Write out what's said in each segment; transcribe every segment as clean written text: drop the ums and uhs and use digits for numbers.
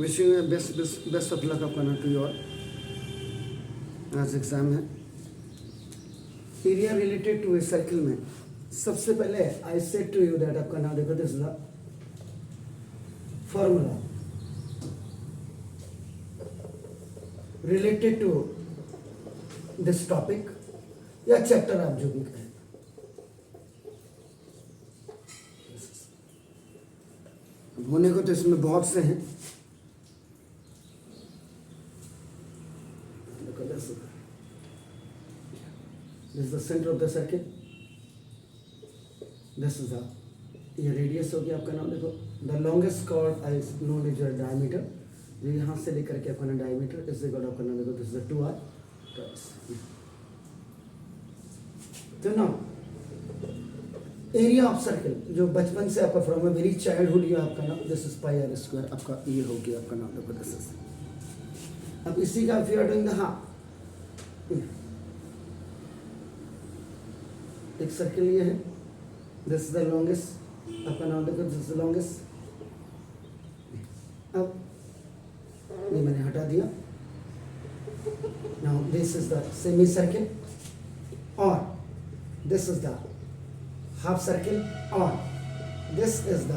Wishing you best of luck आपका ना to your आज एग्ज़ाम है। Area related to a circle में सबसे पहले I said to you that आपका नाम देखो, this is the formula related to this topic या चैप्टर आप जो भी कहें। होने को तो इसमें बहुत से हैं। This is the center of the circuit. This is the ये रेडियस हो गया आपका नाम देखो। The longest chord is known as your diameter. जो यहाँ से लेकर के आपका नाम diameter इससे गॉड आपका नाम देखो, this is the 2r. तो now एरिया ऑफ सर्किल जो बचपन से आपका फ्रॉम ए वेरी चाइल्डहुड ये आपका नाम this is pi R square आपका ये हो गया आपका नाम देखो दिस इज। अब इसी का we are doing the half एक सर्किल ये है, दिस इज द लॉन्गेस्ट आपका नाम देखो, दिस इज द लॉन्गेस्ट। अब ये मैंने हटा दिया। Now this is the semicircle और this is the half circle और this is the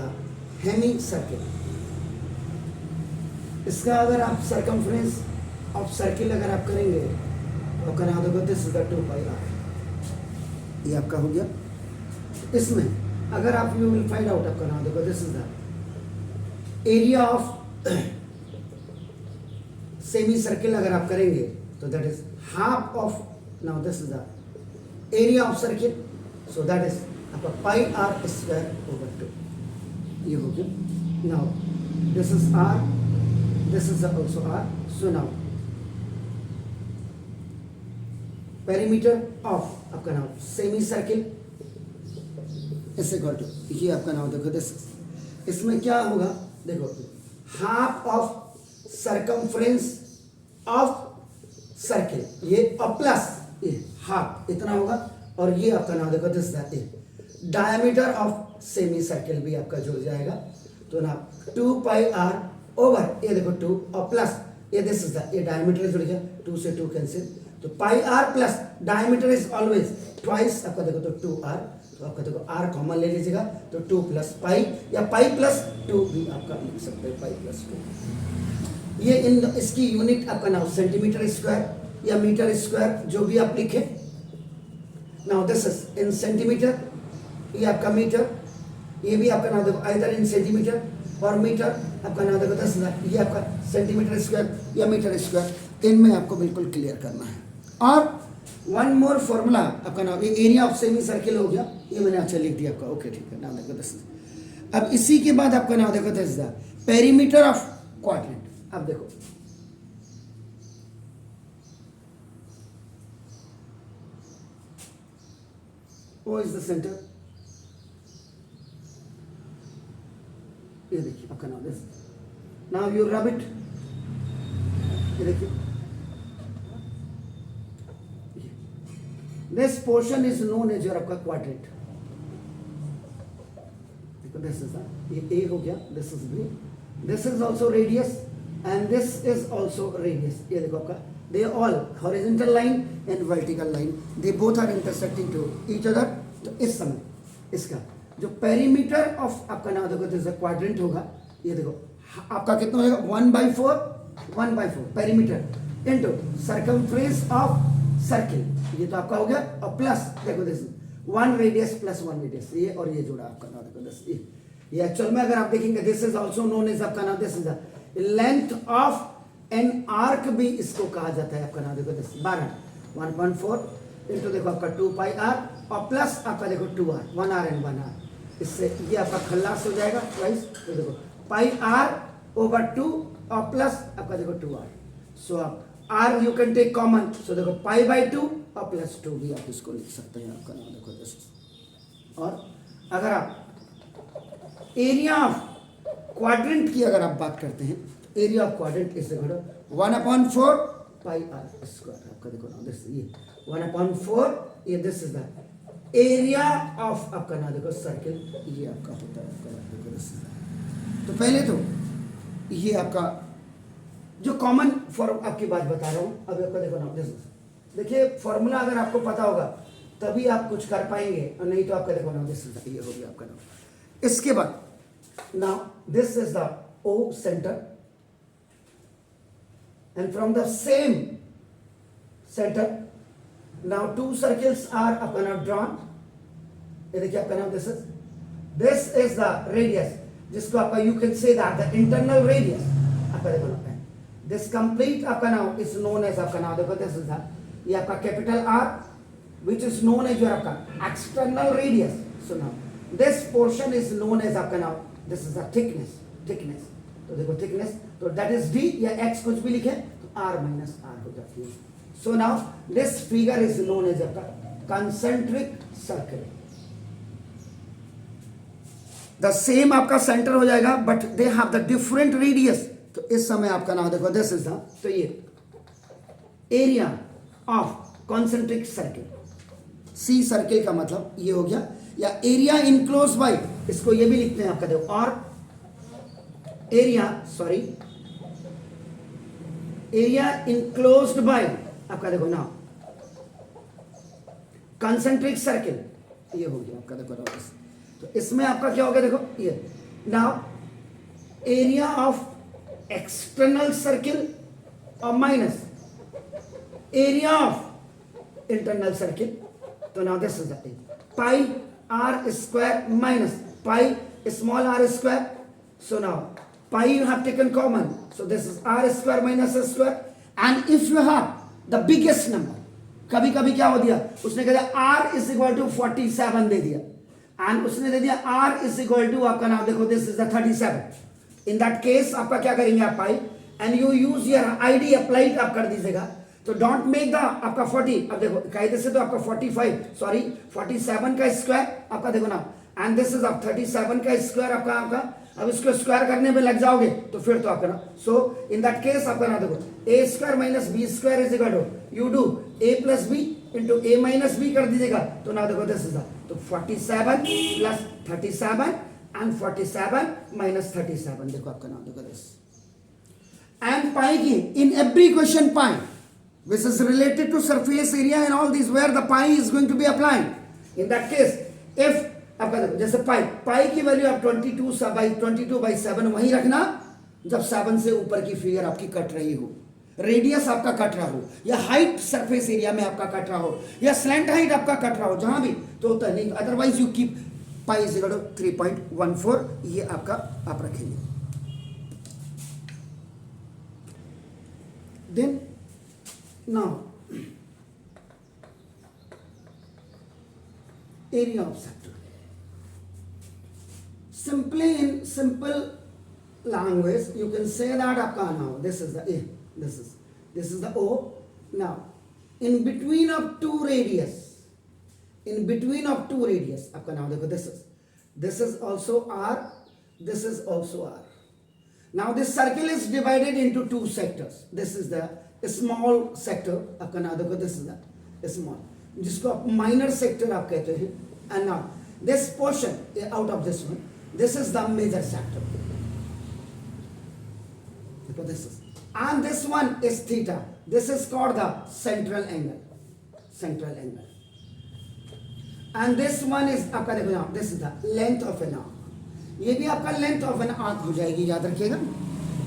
hemicircle. इसका अगर आप सरकमफ्रेंस ऑफ सर्किल अगर आप करेंगे तो आपका नाम देखो, दिस इज द 2πr। ये आपका हो गया। इसमें अगर आप यू विल फाइंड आउट आपका नाम देखो, this is the area of semi circle अगर आप करेंगे तो that is half of, now this is the area of circle, so that is आपका पाई आर स्क्वायर ओवर 2 ये हो गया। Now this is R, this is also R, so now perimeter of आपका नाम semi circle is equal to ये आपका नाम देखो दिस। इसमें क्या होगा देखो, half of circumference of circle ये और प्लस ये हाफ इतना होगा और ये आपका नाम देखो this that diameter of semi circle भी आपका जुड़ जाएगा। तो ना 2πr ओवर ये देखो 2 और प्लस ये दिस इज द ये डायमीटर जुड़ गया, 2 से 2 कैंसिल, तो πr plus diameter is always twice आपका देखो तो 2r, तो आपका देखो r कॉमन ले लीजिएगा तो 2 प्लस पाई या पाई प्लस 2 भी आपका लिख सकते हैं, पाई प्लस 2। ये इन इसकी यूनिट आपका नाम सेंटीमीटर स्क्वायर या मीटर स्क्वायर जो भी आप लिखे। Now this is in centimetre, ये आपका मीटर, ये भी आपका नाम देखो आइदर इन सेंटीमीटर और मीटर आपका नाम देखो 10,000, ये आपका सेंटीमीटर स्क्वायर या मीटर स्क्वायर, इनमें आपको बिल्कुल क्लियर करना है। और वन मोर फॉर्मूला आपका नाम ये एरिया ऑफ सेमी सर्किल हो गया, ये मैंने अच्छा लिख दिया आपका, ओके ठीक है। नाम देखो 10। अब इसी के बाद आपका नाम देखो 10,000 पेरीमीटर ऑफ क्वाड्रेंट। अब देखो O is the center, ये देखिए आपका नाम this. Now you rub it, ये देखिए this portion is known as your आपका क्वाड्रेंट। देखो दिस इज ये ए हो गया, this is B, this is also radius and this is also radius. ये देखो आपका they all horizontal line and vertical line, they both are intersecting to each other। तो इस समय इसका जो पेरीमीटर ऑफ आपका नाम देखो दिस क्वाड्रेंट होगा, ये देखो आपका कितना हो जाएगा 1/4 perimeter into circumference of circle, ये तो आपका हो गया और प्लस देखो दिस 1 रेडियस प्लस 1 रेडियस, ये और ये जोड़ा आपका नाम देखो दिस। ये एक्चुअल में अगर आप देखेंगे this is also known as आपका नाम this is the length of an arc भी इसको कहा जाता है आपका नाम देखो 12 1.4 इंटू देखो आपका 2πr और प्लस आपका देखो 2r 1r एंड 1r, इससे ये आपका खल्लास हो जाएगा ट्वाइस, तो देखो πr ओवर 2 और प्लस आपका देखो 2r, सो आप r you can take common, so देखो π/2 और प्लस 2 भी आप इसको लिख सकते हैं आपका नाम देखो दिस। और अगर आप एरिया ऑफ क्वाड्रेंट की अगर आप बात करते हैं, area of quadrant is equal to 1/4 πr square आपका देखो ना दिस, ये 1/4 ये this is the area of आपका ना देखो सर्किल, ये आपका होता है आपका देखो दिस। तो पहले तो ये आपका जो कॉमन फॉर्म आपकी बात बता रहा हूँ अभी आपका देखो ना, देखिए फॉर्मूला अगर आपको पता होगा तभी आप कुछ कर पाएंगे और नहीं तो आपका देखो ना दिस ये हो गया आपका नाउ। इसके बाद now this is the O centre and from the same centre now two circles are आपका नाउ ड्रॉन। ये देखिए आपका नाम दिस इज द रेडियस जिसको आपका you can say that the internal radius आपका देखो ना दिस कंप्लीट आपका नाउ इज नोन एज आपका नाउ देखो दिस इज द ये आपका capital R which is known as your आपका external radius. So now this portion is known as आपका now this is the thickness. तो देखो thickness तो that is d या x कुछ भी लिखे तो r minus r हो जाती है. So now this figure is known as आपका concentric circle. The same आपका center हो जाएगा but they have the different radius. तो इस समय आपका नाम देखो this is the तो ये area of concentric circle. C circle का मतलब ये हो गया या एरिया इनक्लोज बाय इसको ये भी लिखते हैं आपका देखो और एरिया इनक्लोज्ड बाय आपका देखो ना कंसेंट्रिक सर्किल ये हो गया आपका देखो ना। तो इसमें आपका क्या हो गया देखो ये now area of external circle और minus area of internal circle. तो now this is the thing pi r square minus pi small r square. So now pi you have taken common, so this is r square minus s square and if you have the biggest number कभी कभी क्या हो दिया उसने कह दिया r is equal to 47 दे दिया and उसने दे दिया r is equal to आपका नाम देखो this is the 37. In that case आपका क्या करेंगे आप pi and you use your id applied आप कर दीजिएगा तो डोंट मेक द आपका 40 अब देखो कायदे से तो आपका 47 का स्क्वायर आपका देखो ना एंड दिस इज आप 37 का स्क्वायर आपका अब इसको स्क्वायर करने में लग जाओगे तो फिर तो आपका ना सो इन दैट केस आपका ना देखो A square minus B square is equal to you do A plus B into A minus B कर दीजिएगा तो ना देखो दिस इज तो 47 प्लस 37 एंड 47 माइनस 37 देखो आपका नाम देखो दिस एंड पाई की in every question pi which is related to surface area and all these where the pi is going to be applied. In that case, if आपका देखो जैसे पाई की value आप 22/7 वहीं रखना जब 7 से ऊपर की फिगर आपकी कट रही हो, रेडियस आपका कट रहा हो या हाइट सरफेस एरिया में आपका कट रहा हो या स्लैंट हाइट आपका कट रहा हो जहां भी तो होता नहीं, otherwise you keep pi is equal to 3.14 ये आपका आप रखेंगे. Then now area of sector simply in simple language you can say that आपका now this is the A, this is the O. Now in between of two radius आपका नाम देखो this is also R, this is also R. Now this circle is divided into two sectors. This is the small sector आपका नाम देखो this is the small जिसको आप minor sector आप कहते हैं and now this portion out of this one this is the major sector देखो this is and this one is theta this is called the central angle and this one is आपका देखो now this is the length of an arc. ये भी आपका length of an arc हो जाएगी याद रखिएगा.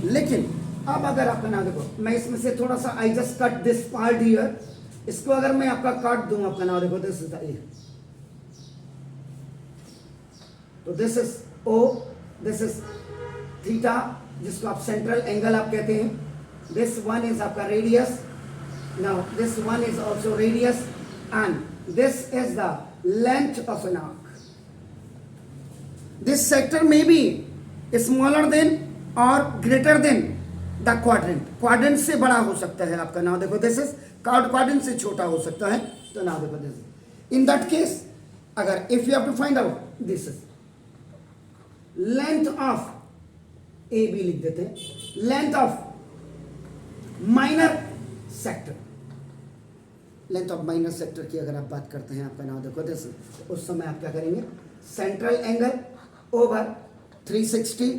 लेकिन अब अगर आपका नाम देखो मैं इसमें से थोड़ा सा I just cut this part here इसको अगर मैं आपका काट दूं आपका नाम देखो दिस इज द ए तो this is O this is theta जिसको आप सेंट्रल एंगल आप कहते हैं. दिस वन इज आपका radius. Now this one is also radius and this is the length of an arc. This sector may be smaller than और greater than the quadrant से बड़ा हो सकता है आपका नाम देखो दिस इज क्वाड्रेंट से छोटा हो सकता है तो नाम देखो दिस इन दैट केस अगर if you have to find out this is length of A B लिख देते हैं length of minor sector. Length of minor sector की अगर आप बात करते हैं आपका नाम देखो दिस उस समय आप क्या करेंगे सेंट्रल एंगल ओवर 360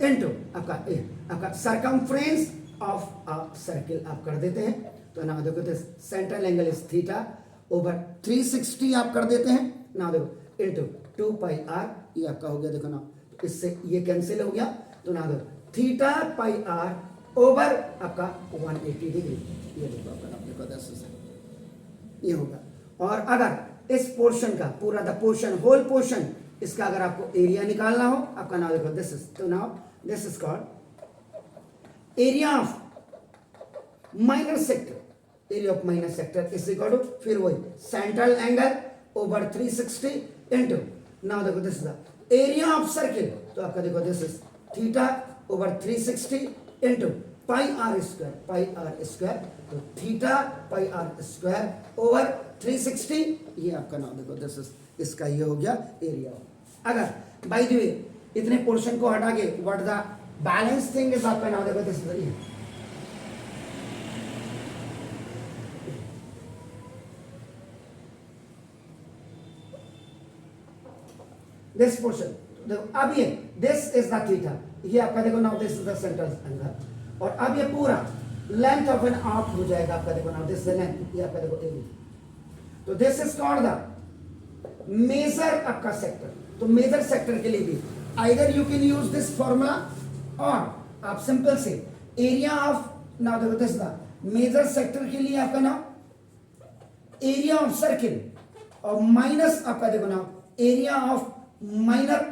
इंटू आपका सरकमफ्रेंस ऑफ अ सर्किल आप कर देते हैं। तो ना देखो this central angle is theta over 360 आप कर देते हैं ना, देखो इनटू 2 पाई आर, ये आपका हो गया देखो ना, इससे ये कैंसिल हो गया। तो ना देखो थीटा पाई आर ओवर आपका 180 डिग्री, ये देखो आपका ना देखो 10 ये होगा। और अगर इस पोर्शन का पूरा द पोर्शन होल पोर्शन इसका अगर आपको एरिया निकालना हो, आपका नाम देखो दिस इज, तो now this is called area of minor sector, area of minor sector is equal to फिर वही central angle over 360 into now देखो this is the area of circle, तो आपका देखो this is theta over 360 into pi R square, तो theta pi R square over 360, ये आपका नाम देखो दिस इज, इसका ये हो गया एरिया। अगर बाय द वे इतने पोर्शन को हटा के what the balance thing is, आपका नाम देखो दिस इज, दिस पोर्शन देखो, अब ये दिस इज द थीटा, ये आपका देखो now this is the central angle, और अब ये पूरा लेंथ ऑफ एन आर्क हो जाएगा आपका देखो नाउ दिस लेंथ, ये आपका देखो एबी, तो this is called the major आपका सेक्टर। तो मेजर सेक्टर के लिए भी either you can use this formula, और आप सिंपल से एरिया ऑफ नाउ देखो दिस द मेजर सेक्टर के लिए आपका नाम एरिया ऑफ सर्किल और माइनस आपका देखो now area of minor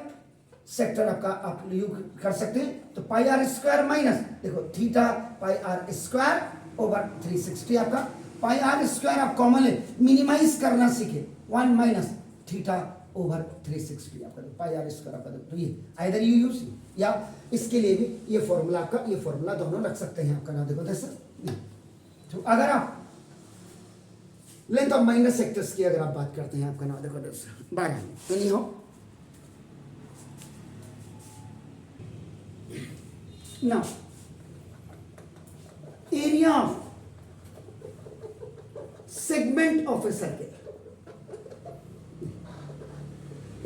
sector आपका आप यू कर सकते हैं। तो पाई आर स्क्वायर माइनस देखो theta pi R square over 360, आपका पाई आर स्क्वायर आप कॉमन मिनिमाइज करना सीखे, 1 माइनस थीटा ओवर 360 आपका पाई आर स्क्वायर आपका, तो ये आइदर यू यूज, या इसके लिए भी ये फॉर्मूला आपका, ये फॉर्मूला दोनों रख सकते हैं आपका ना देखो जैसे। तो अगर आप लेंथ ऑफ माइनर सेक्टर्स की अगर आप बात करते हैं आपका ना देखो जैसे 12 एनी हो now area of segment of a circle,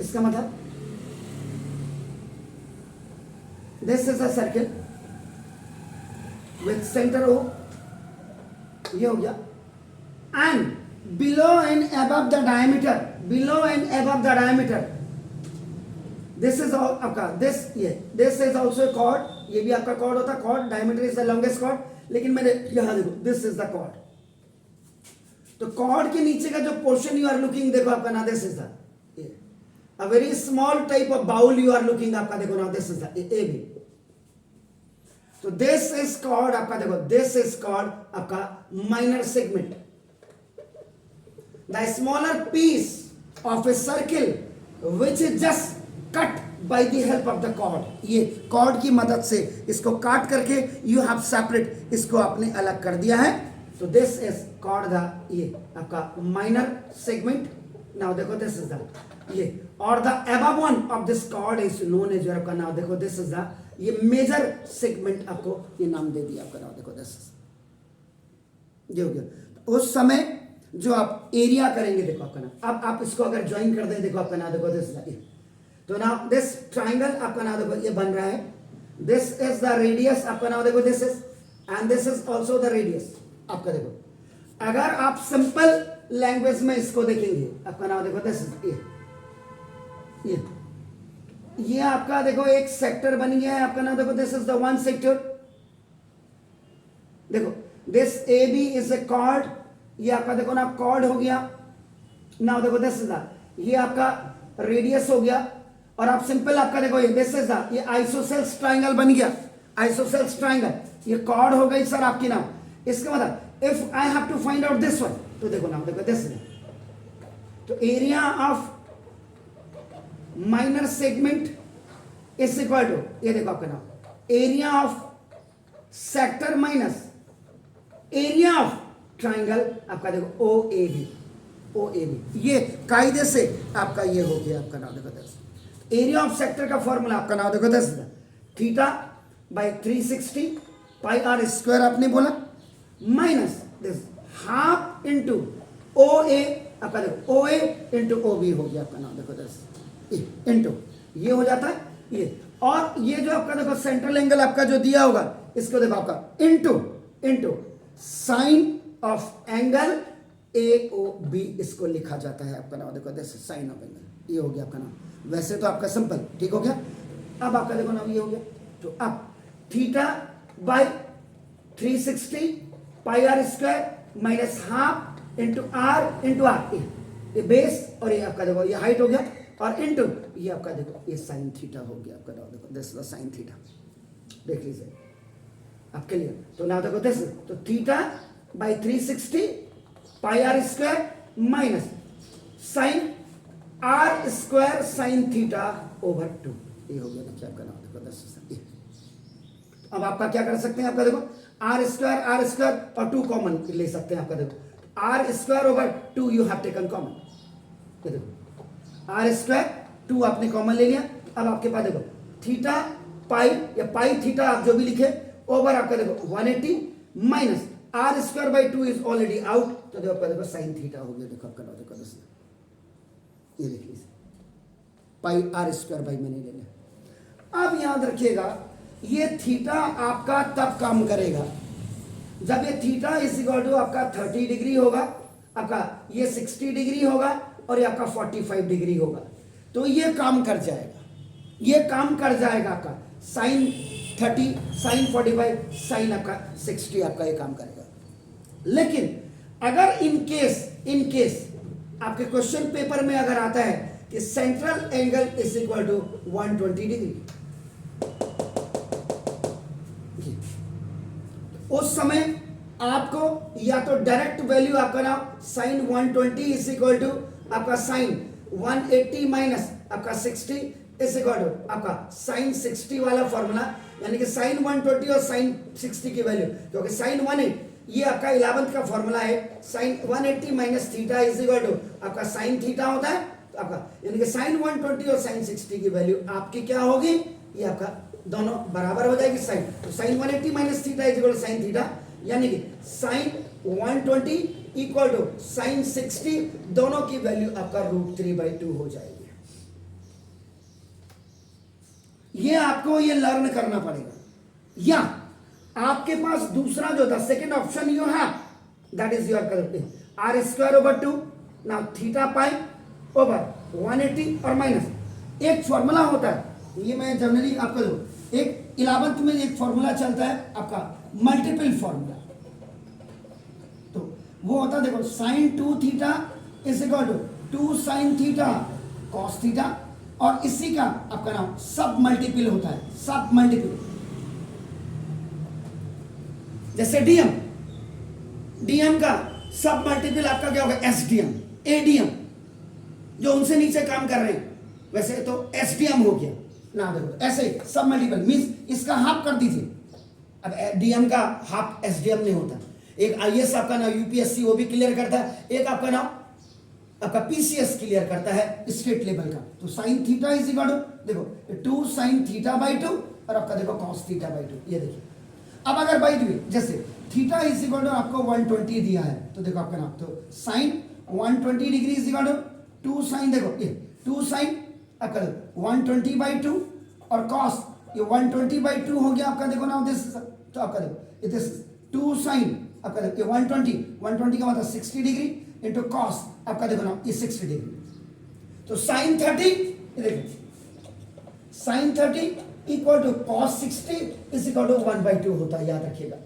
इसका मतलब this is a circle with center O, ये हो गया, and below and above the diameter, below and above the diameter, this is all आपका this, ये this is also a chord, ये भी आपका कॉर्ड होता है, chord diameter is the longest chord, लेकिन मैंने यहां देखो दिस इज द कॉर्ड, तो कॉर्ड के नीचे का जो पोर्शन यू आर लुकिंग देखो आपका ना this is the a very small type of bowl you are looking, आपका देखो ना this is the A B, तो दिस इज कॉर्ड आपका देखो दिस इज कॉर्ड आपका minor segment, the smaller piece of a circle which is just cut by the help of the chord, ये chord की मदद से इसको काट करके यू हैव सेपरेट, इसको आपने अलग कर दिया है, तो दिस इज कॉल्ड द ये आपका माइनर सेगमेंट। नाउ देखो दिस इज द ये, और the above one of this chord is known as आपका नाउ देखो दिस इज द ये मेजर सेगमेंट, आपको ये नाम दे दिया आपका नाउ देखो दिस ये हो गया। उस समय जो आप एरिया करेंगे देखो आपका नाम, अब आप इसको अगर ज्वाइन कर दें देखो आपका नाम देखो दिस इज द, तो नाउ दिस ट्राइंगल आपका नाम देखो ये बन रहा है, दिस इज द रेडियस आपका नाम देखो this is, and this is also the radius आपका देखो। अगर आप सिंपल लैंग्वेज में इसको देखेंगे आपका नाम देखो दिस इज ये आपका देखो एक सेक्टर बन गया है आपका नाम देखो this is the one sector, देखो this A B is a chord, ये आपका देखो ना कॉर्ड हो गया, नाउ देखो दिस इज द ये आपका रेडियस हो गया, और आप सिंपल आपका देखो ये दिस इज द ये आइसोसेल्स ट्रायंगल बन गया, आइसोसेल्स ट्रायंगल ये कॉर्ड हो गई सर आपकी नाम। इसका मतलब if I have to find out this one, तो देखो नाम देखो दिस, तो area of minor segment is equal to ये देखो आपका नाम area of sector minus area of triangle आपका देखो ओ ए बी, ये कायदे से आपका ये हो गया आपका नाम देखो दिस। एरिया ऑफ सेक्टर का फॉर्मूला आपका नाम देखो this, theta by 360 pi R square आपने बोला, minus this half into O A आपका देखो ओ ए इंटू ओ बी हो गया आपका नाम देखो दिस, इंटू ये हो जाता है ये, और ये जो आपका देखो सेंट्रल एंगल आपका जो दिया होगा इसको देखो आपका into sine of angle AOB इसको लिखा जाता है आपका नाम देखो दिस साइन ऑफ एंगल, ये हो गया आपका नाम। वैसे तो आपका सिंपल ठीक हो गया। अब आपका देखो नाम ये हो गया, तो अब theta by 360 pi R square minus half into R ये बेस, और ये आपका देखो ये हाइट हो गया, और इंटू ये आपका देखो ये साइन थीटा हो गया आपका देखो दिस इज साइन थीटा, देख लीजिए आपके लिए। तो ना देखो दिस तो theta by 360 pi R square minus sine R square sine theta over 2, ये हो गया देखिए आपका नाम देखो दिस। अब आपका क्या कर सकते हैं आपका देखो आर स्क्वायर और 2 कॉमन ले सकते हैं आपका देखो R square over 2 you have taken common, ये देखो आर स्क्वायर 2 आपने कॉमन ले लिया। अब आपके पास देखो थीटा पाई या पाई थीटा आप जो भी लिखे ओवर आपका देखो 180 minus R square by 2 is already out, तो देखो आपका देखो साइन थीटा हो गया देखो आपका देखो दस, ये देख लीजिए पाई आर स्क्वायर बाई मैंने ले लिया। अब याद रखिएगा ये थीटा आपका तब काम करेगा जब ये थीटा इज इक्वल टू आपका 30 डिग्री होगा, आपका ये 60 डिग्री होगा और ये आपका 45 डिग्री होगा, तो ये काम कर जाएगा, ये काम कर जाएगा आपका साइन 30 साइन 45 साइन आपका 60 आपका ये काम करेगा। लेकिन अगर इन केस आपके क्वेश्चन पेपर में अगर आता है कि central angle is equal to 120 degree, उस समय आपको या तो डायरेक्ट वैल्यू आपका ना साइन 120 इज इक्वल टू आपका साइन 180 माइनस आपका 60 इज इक्वल टू आपका साइन 60 वाला फॉर्मूला, यानी कि साइन 120 और साइन 60 की वैल्यू, क्योंकि साइन 180 ये आपका 11th का फॉर्मूला है, sine 180 minus theta is equal to आपका साइन थीटा होता है, तो आपका यानी कि साइन 120 और साइन 60 की वैल्यू आपकी क्या होगी, ये आपका दोनों बराबर हो जाएगी साइन, तो sine 180 minus theta is equal to sine theta, यानी कि साइन 120 इक्वल टू साइन 60, दोनों की वैल्यू आपका √3/2 हो जाएगी। ये आपको ये लर्न करना पड़ेगा, या आपके पास दूसरा जो था second option you have that is your correct R square over 2 now theta pi over 180 और माइनस एक फॉर्मूला होता है, ये मैं जनरली आपको दो, एक 11th में एक फॉर्मूला चलता है आपका मल्टीपल फॉर्मूला, तो वो होता है देखो sine 2 theta is equal to 2 sine theta cos theta, और इसी का आपका नाम सब मल्टीपल होता है, सब मल्टीपल, जैसे डीएम का सब मल्टीपल आपका क्या होगा एसडीएम, एडीएम जो उनसे नीचे काम कर रहे हैं, वैसे तो एसडीएम हो गया ना, देखो ऐसे सब मल्टीपल मींस इसका हाफ कर दीजिए, अब डीएम का हाफ एसडीएम नहीं होता, एक आईएएस आपका नाम यूपीएससी वो भी क्लियर करता है, एक आपका नाम आपका पीसीएस क्लियर करता है स्टेट लेवल का, तो sine theta is equal to देखो 2 साइन थीटा बाई 2 और आपका देखो कॉस थीटा बाई 2, ये देखिए। अब अगर बाई द वे जैसे थीटा इज इक्वल टू आपको 120 दिया है, तो देखो आपका नाम तो sine 120 degree is equal to 2 sine देखो ये 2 साइन आपका 120/2 और कॉस ये 120/2 हो गया आपका देखो ना दिस, तो आपका देखो दिस 2 साइन आपका देखो 120 का मतलब 60 डिग्री इंटू कॉस आपका देखो ना ये 60 डिग्री, तो साइन 30 ये देखो sine 30 equal to cos 60 is equal to 1/2 होता है, याद रखिएगा।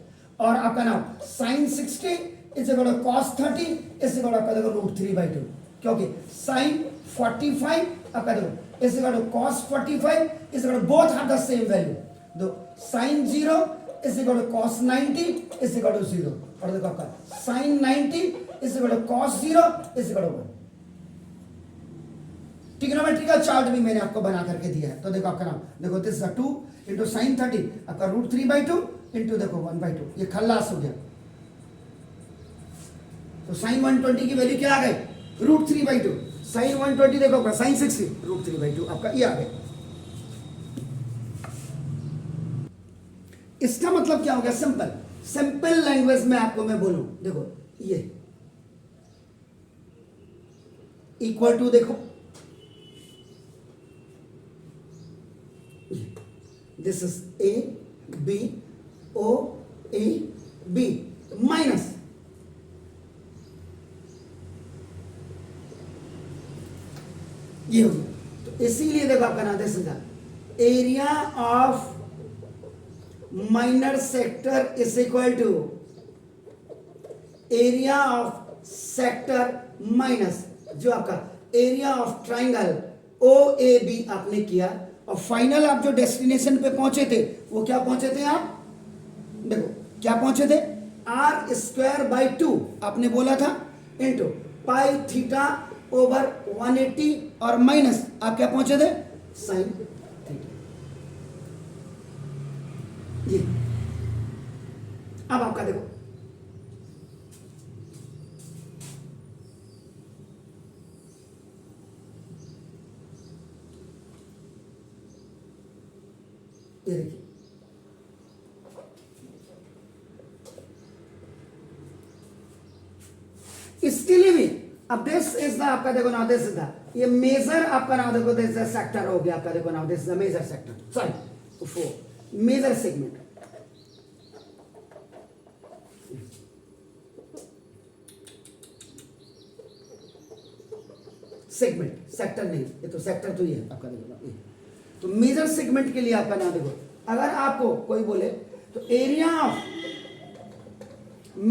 और आपका नाम sine 60 is equal to cos 30 is equal to आपका देखो √3/2, क्योंकि साइन 45 आपका देखो is equal to cos 45 is equal to both have the same value, दो sine 0 is equal to cos 90 is equal to 0, और देखो आपका sine 90 is equal to cos 0 is equal to 1। Trigonometrical chart भी मैंने आपको बना करके दिया है, तो देखो आपका नाम देखो दिस इज 2 इंटू साइन 30 आपका √3/2 इंटू देखो 1/2, ये खल्लास हो गया, तो साइन 120 की वैल्यू क्या आ गई √3/2, साइन 120 देखो आपका साइन 60 √3/2 आपका ये आ गया। इसका मतलब क्या हो गया, सिंपल लैंग्वेज में आपको मैं बोलूं, देखो ये इक्वल टू देखो this is A B O A B minus ये हो गया। तो इसीलिए देखो आपका नाम this is the area of minor sector is equal to area of sector minus जो आपका area of triangle O A B आपने किया, और फाइनल आप जो डेस्टिनेशन पे पहुंचे थे वो क्या पहुंचे थे आप, देखो क्या पहुंचे थे, आर स्क्वायर बाई 2 आपने बोला था इंटू पाई थीटा ओवर 180 और माइनस आप क्या पहुंचे थे साइन थीटा। ये अब आपका देखो ये देखिए इसके लिए भी अब दिस इज द आपका देखो नाउ दिस इज द ये मेजर आपका नाउ देखो दिस इज सेक्टर हो गया आपका देखो now this is the major sector sorry for major segment segment sector नहीं ये तो सेक्टर तो ये है आपका देखो ना ये तो मेजर सेगमेंट के लिए आपका नाम देखो अगर आपको कोई बोले तो area of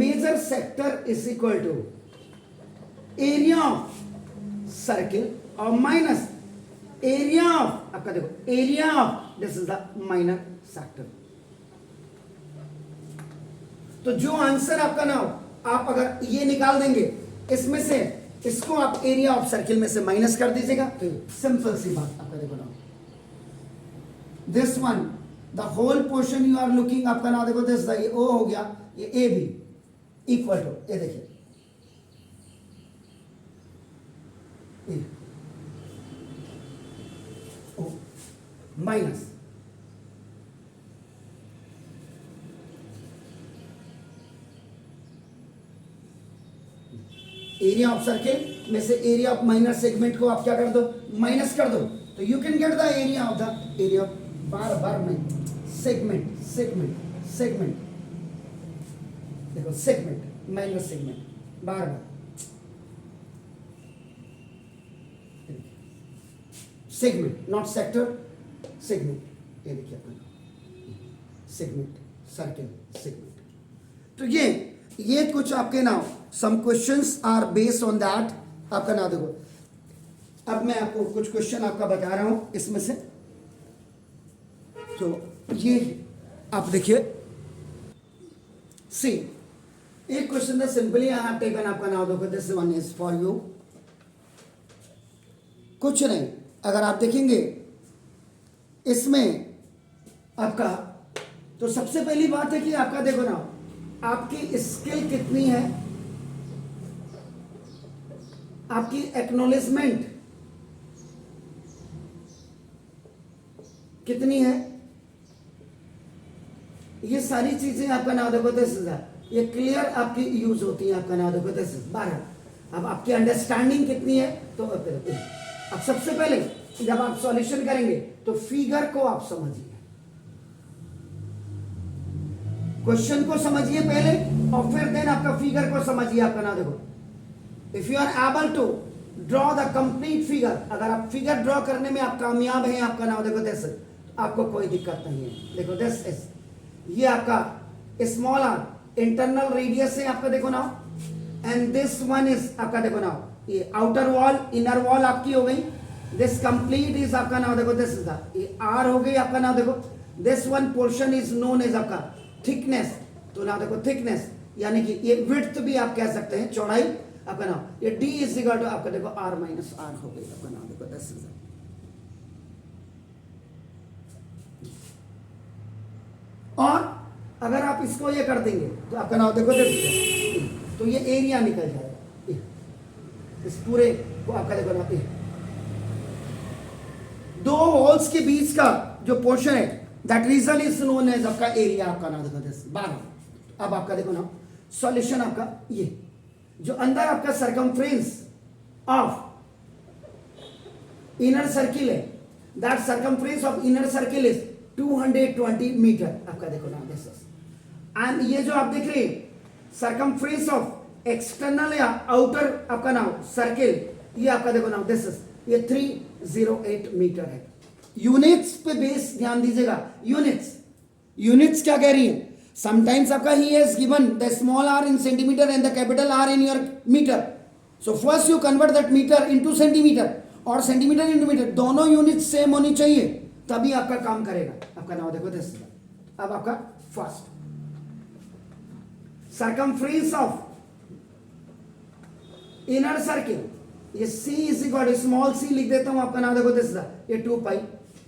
major sector is equal to area of circle और माइनस एरिया ऑफ आपका देखो area of this is the minor sector. तो जो आंसर आपका ना हो आप अगर ये निकाल देंगे इसमें से इसको आप एरिया ऑफ सर्किल में से माइनस कर दीजिएगा तो सिंपल सी बात आपका देखो ना this one the whole portion you are looking आपका ना देखो दिस ये ओ हो गया ये ए बी इक्वल टू ये देखिए माइनस एरिया ऑफ सर्किल में से एरिया ऑफ माइनर सेगमेंट को आप क्या कर दो माइनस कर दो तो you can get the area of the area of बार बार में सेगमेंट सेगमेंट सेगमेंट देखो सेगमेंट माइनर सेगमेंट बार बार सेगमेंट नॉट सेक्टर सेगमेंट ये देखिए अपना सेगमेंट सर्किल सेगमेंट। तो ये कुछ आपके now some questions are based on that आपका नाम देखो अब मैं आपको कुछ क्वेश्चन आपका बता रहा हूं इसमें से तो ये आप देखिए सी एक question the simply I have taken आपका नाम देखो this one is for you कुछ नहीं अगर आप देखेंगे इसमें आपका तो सबसे पहली बात है कि आपका देखो ना आपकी स्किल कितनी है आपकी एक्नॉलेजमेंट कितनी है ये सारी चीजें आपका नाम देखो दिस ये क्लियर आपकी यूज होती है आपका नाम देखो दिस 12 अब आपकी अंडरस्टैंडिंग कितनी है तो अब सबसे पहले जब आप सॉल्यूशन करेंगे तो फिगर को आप समझिए क्वेश्चन को समझिए पहले और फिर देन आपका फिगर को समझिए आपका नाम देखो if you are able to draw the complete figure अगर आप फिगर ड्रॉ करने में आप कामयाब हैं आपका नाम देखो दिस आपको कोई दिक्कत नहीं है देखो दिस इज ये आपका स्मॉल आर इंटरनल रेडियस है आपका देखो now and this one is आपका देखो नाउ ये आउटर वॉल इनर वॉल आपकी हो गई दिस कंप्लीट इज आपका नाम देखो दिस इज ये आर हो गई आपका नाम देखो this one portion is known as आपका थिकनेस तो नाम देखो थिकनेस यानी कि ये विड्थ भी आप कह सकते हैं चौड़ाई आपका नाम ये डी इज इक्वल टू आपका देखो आर माइनस आर हो गई आपका नाम देखो दिस इज और अगर आप इसको ये कर देंगे तो आपका नाम देखो दिस तो ये एरिया निकल जाएगा इस पूरे को आपका देखो ना दो होल्स के बीच का जो पोर्शन है that region is known as आपका एरिया आपका नाम देखो दिस 12 अब आपका देखो ना सॉल्यूशन आपका ये जो अंदर आपका सरकमफ्रेंस ऑफ इनर सर्किल है that circumference of inner circle is 220 metre आपका देखो ना दिस इज। एंड ये जो आप देख रहे हैं सरकमफ्रेंस ऑफ एक्सटर्नल या आउटर आपका नाम सर्किल, ये आपका देखो ना दिस इज, ये 308 मीटर है। यूनिट्स पे बेस ध्यान दीजिएगा, यूनिट्स क्या कह रही है, समटाइम्स आपका he has given the small R in centimetre and the capital R in your metre, so first you convert that metre into centimetre और सेंटीमीटर इनटू मीटर, दोनों यूनिट सेम होनी चाहिए तभी आपका काम करेगा। आपका नाम देखो दिस, अब आपका first circumference of inner circle, ये C is equal to small c लिख देता हूं, आपका नाम देखो दिस, ये 2 पाई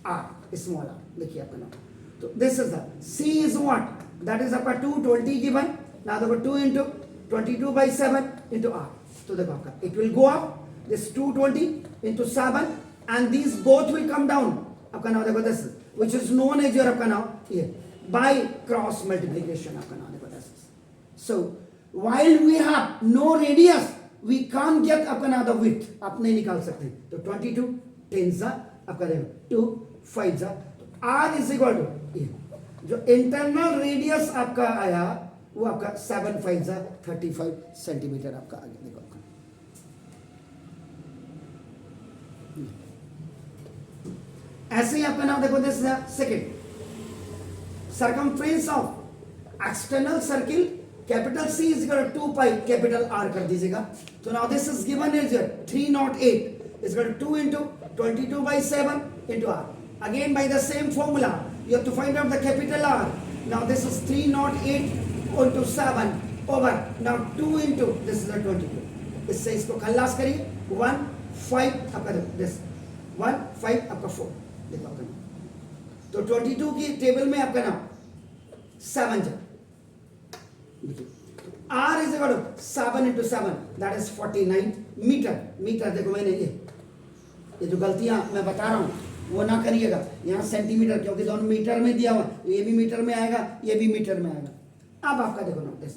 r स्मॉल r लिखिए आपका नाम। तो this is the C is what, that is आपका 220 गिवन, नाउ देखो 2 into 22/7 into r, तो देखो आपका it will go up this 220 into 7 and these both will come down, आपका नाम देखो this which is known as your आपका नाम ये by cross multiplication, आपका नाम देखो this. So while we have no radius we can't get आपका नाम the width, आप नहीं निकाल सकते, तो 22 10 आपका देखो 2 5 तो r is equal to ये जो इंटरनल रेडियस आपका आया वो आपका 7 5 35 सेंटीमीटर आपका आगे देखो आपका। ऐसे ही आपका नाम देखो this second circumference of external circle capital C is equal to 2 pi capital R कर दीजिएगा। तो now this is given as 308 is equal to 2 into 22/7 into R, again by the same formula you have to find out the capital R। now this is 308 into 7 over now 2 into this is a 22, इससे इसको खल्लास करिए 1 5 आपका this 1 5 आपका 4 देखो आपका, तो 22 की table में आपका नाम 7 R is equal to 7 into 7 that is 49 metre. Metre देखो मैंने ये जो गलतियां मैं बता रहा हूं वो ना करिएगा, यहाँ सेंटीमीटर क्योंकि दोनों मीटर में दिया हुआ, ये भी मीटर में आएगा ये भी मीटर में आएगा। अब आपका देखो ना दिस,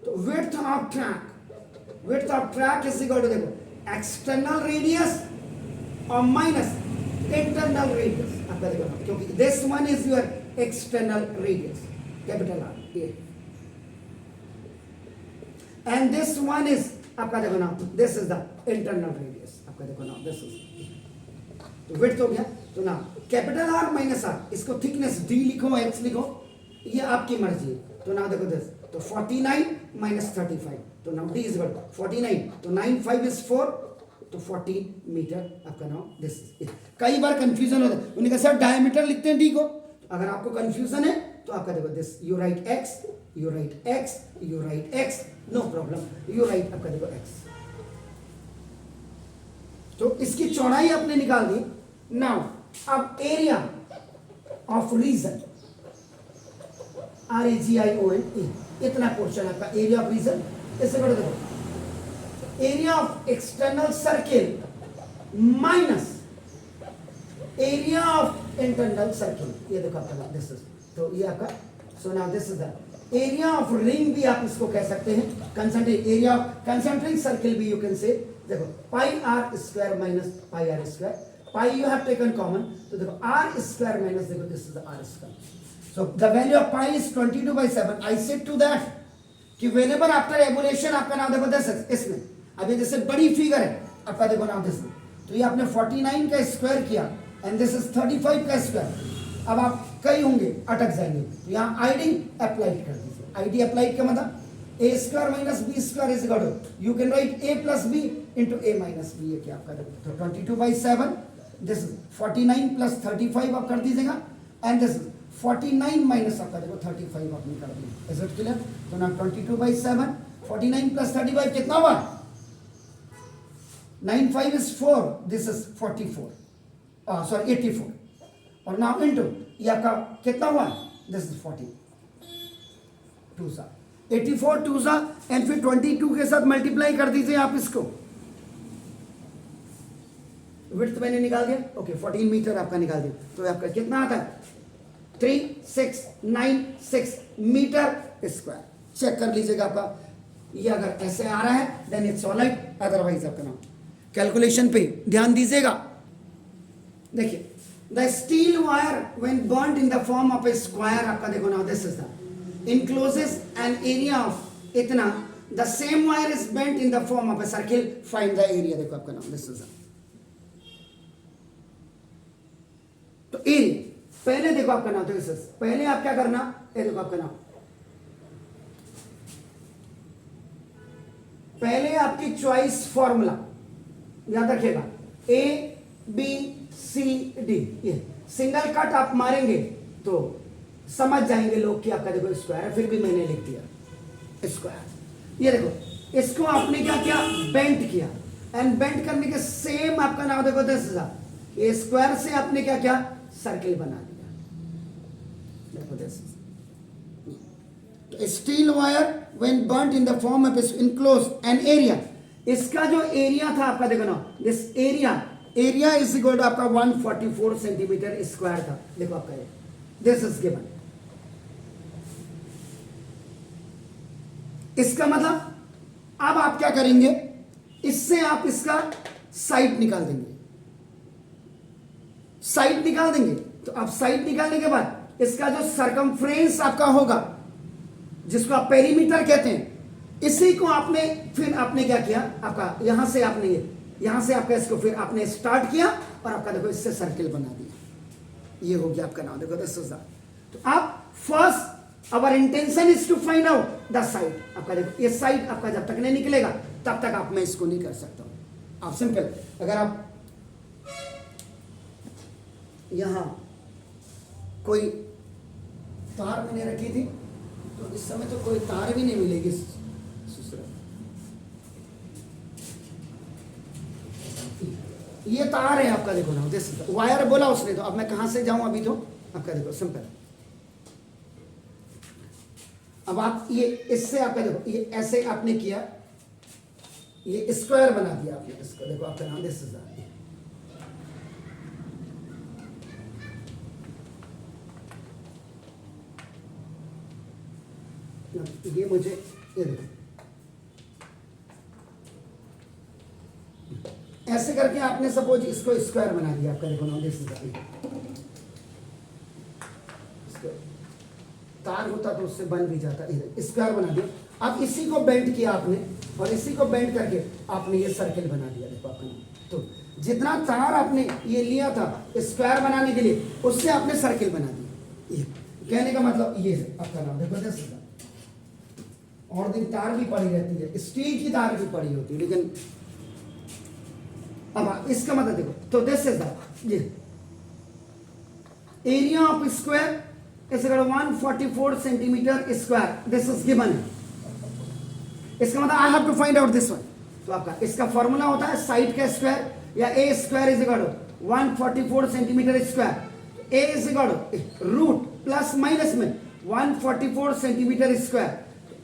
तो width of track is equal to देखो एक्सटर्नल रेडियस और माइनस इंटरनल रेडियस आपका देखो ना, क्योंकि this one is your external radius capital R ये, एंड दिस वन इज आपका देखो ना this is the internal radius आपका देखो ना दिस इज, तो विड्थ हो गया। तो ना कैपिटल आर माइनस आर, इसको थिकनेस डी लिखो एक्स लिखो, ये आपकी मर्जी है। तो ना देखो दिस, तो 49 माइनस 35, तो नाउ डी इज इक्वल 49, तो 9 5 इज 4, तो 14 मीटर आपका नाम दिस इज। कई बार कंफ्यूजन होता है, उन्होंने कहा सर डायमीटर लिखते हैं डी को, अगर आपको कंफ्यूजन है तो आपका देखो this you write X you write X you write X, no problem, you write आपका देखो एक्स। तो इसकी चौड़ाई आपने निकाल दी। नाउ अब एरिया ऑफ रीजन RAGION, इतना पोर्शन आपका एरिया ऑफ रीजन, इससे बड़ा देखो area of external circle minus area of internal circle, ये देखो आपका दिस इज, तो ये आपका, so now this is the area of ring भी आप इसको कह सकते हैं, concentric area of concentric circle भी यू कैन से, देखो pi R square minus pi R square, pi you have taken common, तो देखो आर स्क्वायर माइनस देखो this is the R square, so the value of pi is 22/7। I said to that कि whenever after abolition आपका नाम देखो this is, इसमें अभी जैसे बड़ी फिगर है आपका देखो नाम दिस, तो ये आपने 49 का स्क्वायर किया एंड दिस इज 35 का स्क्वायर, अब आप कई होंगे अटक जाएंगे, तो यहाँ आईडी अप्लाइड कर दीजिए। आईडी अप्लाइड का मतलब a square minus B square is equal to, you can write a plus B into a minus B, ये क्या आपका, तो 22/7 दिस इज 49 प्लस 35 आप कर दीजिएगा एंड दिस इज 49 माइनस आपका देखो 35 आपने कर दिया, इज इट क्लियर। तो ना 22/7 49 प्लस 35 कितना हुआ, 9 5 is 4, this is 44, sorry 84, और नाउ इनटू ये आपका कितना हुआ, दिस इज 40 2 सा 84 2 सा एंड फिर 22 के साथ मल्टीप्लाई कर दीजिए आप इसको, विड्थ मैंने निकाल दिया, ओके 14 मीटर आपका निकाल दिया, तो आपका कितना आता है 3696 मीटर स्क्वायर। चेक कर लीजिएगा आपका, ये अगर ऐसे आ रहा है देन इट्स ऑलराइट, अदरवाइज आपका नाम कैलकुलेशन पे ध्यान दीजिएगा। देखिए the steel wire when burned in the form of a square, आपका देखो ना, this is the encloses an area of इतना, the same wire is bent in the form of a circle, find the area. देखो आपका नाम, this is तो area. पहले देखो आपका नाम, दिस इज, पहले आप क्या करना, ये देखो आपका नाम, पहले आपकी चॉइस फॉर्मूला याद रखिएगा, ए बी सी डी, ये सिंगल कट आप मारेंगे तो समझ जाएंगे लोग कि आपका देखो स्क्वायर है, फिर भी मैंने लिख दिया स्क्वायर। ये देखो, इसको आपने क्या किया, बेंट किया, एंड बेंट करने के सेम आपका नाम देखो 10,000, ये स्क्वायर से आपने क्या किया, सर्किल बना दिया। देखो this steel wire when burned in the form of enclose an area, इसका जो एरिया था आपका देखो ना, this area is equal to आपका 144 सेंटीमीटर स्क्वायर था। देखो आपका ये, दिस इज गिवन। इसका मतलब अब आप क्या करेंगे, इससे आप इसका साइड निकाल देंगे, साइड निकाल देंगे। तो आप साइड निकालने के बाद इसका जो सरकमफ्रेंस आपका होगा, जिसको आप पेरीमीटर कहते हैं, इसी को आपने फिर आपने क्या किया, आपका यहां से आपने यहां से आपका इसको फिर आपने स्टार्ट किया और आपका देखो इससे सर्किल बना दिया। ये हो गया आपका नाम, देखो दिस इज द। तो आप first our intention is to find out the side. आपका देखो ये साइड आपका जब तक नहीं निकलेगा तब तक आप मैं इसको नहीं कर सकता हूं। आप सिंपल, अगर आप यहां कोई तार मैंने रखी थी तो इस समय तो कोई तार भी नहीं मिलेगी। ये तार है आपका देखो ना, दिस वायर बोला उसने, तो अब मैं कहां से जाऊं, अभी तो आपका देखो सिंपल। अब आप ये इससे आपका देखो, ये ऐसे आपने किया, ये स्क्वायर बना दिया आपने इसको, देखो आपका नाम दिस इज, ये मुझे ये देखो ऐसे करके आपने सपोज इसको स्क्वायर बना दिया, आपका देखो ना, दिस इज, तार होता तो उससे बन भी जाता, स्क्वायर बना दिया। अब इसी को बेंड किया आपने और इसी को बेंड करके आपने ये सर्किल बना दिया। देखो आपका नाम, तो जितना तार आपने ये लिया था स्क्वायर बनाने के लिए, उससे आपने सर्किल बना दिया। ये कहने का मतलब ये है आपका नाम, देखो दिस इज। और दिन तार भी पड़ी रहती है, स्टील की तार भी पड़ी होती है, लेकिन अब इसका मतलब देखो, तो दिस इज द, ये area of square is 144 centimetre square, this is given. इसका मतलब I have to find out this one. तो आपका इसका फॉर्मूला होता है साइड का स्क्वायर, या A square is equal to 144 centimetre square. A is equal to root plus minus में 144 centimetre square.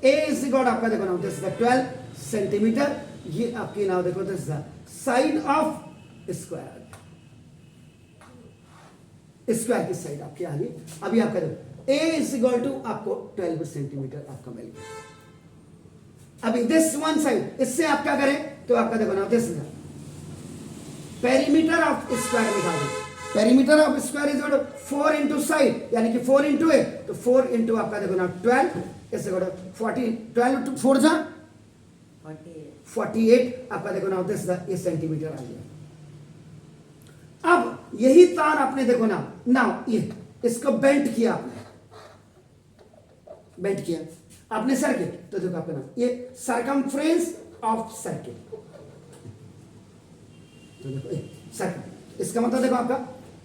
A is equal आपका देखो ना, दिस इज 12 सेंटीमीटर। ये आपकी नाम देखो, this is side of square, square की साइड आपकी आ गई। अभी आपका देखो ए इज इक्वल टू आपको 12 सेंटीमीटर आपका मिल गया। अभी दिस वन साइड, इससे आप क्या करें, तो आपका देखो ना, this is perimeter of square निकाल दो। Perimeter of square is equal to 4 into side, यानी कि 4 इंटू ए, तो 4 इंटू आपका देखो ना 12 इज इक्वल टू 40, 12 टू 4 जा 48 आपका देखो ना, दिस ये सेंटीमीटर आ गया। अब यही तार आपने देखो ना ये इसको बेंट किया, आपने बेंट किया आपने सर्किल, तो देखो आपका नाम ये सरकमफ्रेंस ऑफ सर्किल। तो देखो सर्किल, इसका मतलब देखो आपका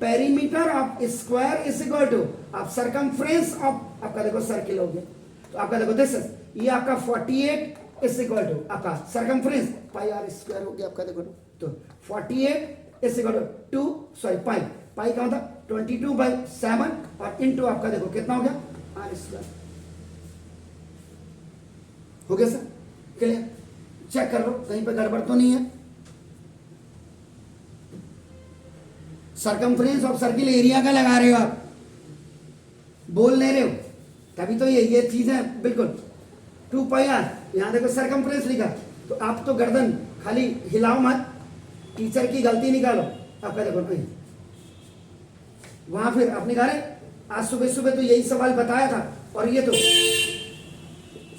perimeter of square is equal to आप सरकमफ्रेंस ऑफ आपका देखो सर्किल हो गया। तो आपका देखो दिस ये आपका 48 इज इक्वल टू आपका सरकमफ्रेंस पाई आर स्क्वायर हो गया आपका देखो। तो 48 is equal to sorry pi का मतलब 22/7 और इनटू आपका देखो कितना हो गया आर स्क्वायर। हो गया सर, क्लियर? चेक कर लो कहीं पे गड़बड़ तो नहीं है। सरकमफ्रेंस ऑफ सर्किल एरिया का लगा रहे हो आप, बोल नहीं रहे हो, तभी तो ये चीज है बिल्कुल 2πr। यहां देखो सरकमफ्रेंस लिखा, तो आप तो गर्दन खाली हिलाओ मत, टीचर की गलती निकालो। आपका देखो वहां फिर आप निकाले, आज सुबह सुबह तो यही सवाल बताया था, और ये तो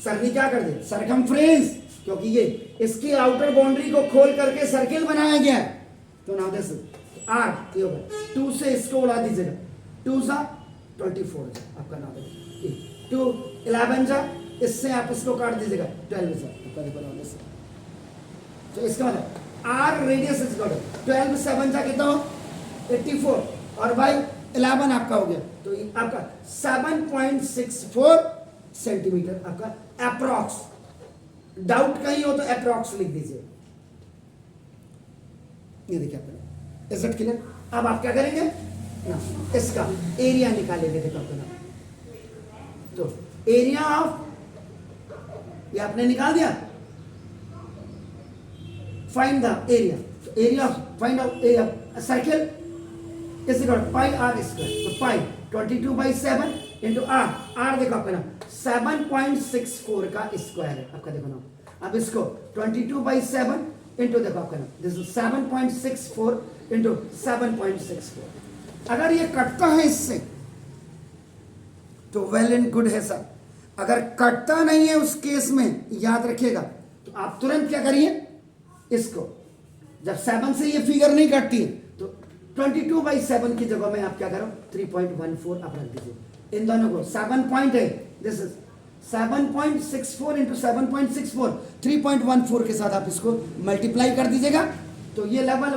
सर ने क्या कर दिया, सरकमफ्रेंस, क्योंकि ये इसकी आउटर बाउंड्री को खोल करके सर्किल बनाया गया है। तो नाउ दिस आर ये होगा 2 से इसको उड़ा दीजिएगा, 2 सा 24 आपका नाम है, 2 11 जा, इससे आप इसको काट दीजिएगा 12 जा आपका देखो नाम है। तो इसका मतलब आर रेडियस इज गॉट 12 7 जा कितना हो 84, और बाई 11 आपका हो गया, तो आपका 7.64 सेंटीमीटर आपका अप्रॉक्स। डाउट कहीं हो तो अप्रॉक्स लिख दीजिए। ये देखिए आपका इज इट क्लियर। अब आप क्या करेंगे ना, इसका एरिया निकालेंगे। देखो आपका नाम, तो एरिया ऑफ, ये आपने निकाल दिया, फाइंड द एरिया। तो area find out area circle is equal pi R square. तो पाई 22/7 इंटू आर, आर देखो आपका नाम 7.64 का स्क्वायर है आपका देखो नाम। अब इसको 22/7 इंटू देखो आपका नाम, दिस इज 7.64 इंटू 7.64। अगर ये कटता है इससे तो वेल एंड गुड है सर, अगर कटता नहीं है उस केस में याद रखिएगा, तो आप तुरंत क्या करिए, इसको जब 7 से ये फिगर नहीं कटती है तो 22/7 की जगह में आप क्या करो 3.14 आप रख दीजिए। इन दोनों को 7 पॉइंट है, दिस इज 7.64 इंटू 7.64, 3.14 के साथ आप इसको मल्टीप्लाई कर दीजिएगा, तो ये लेवल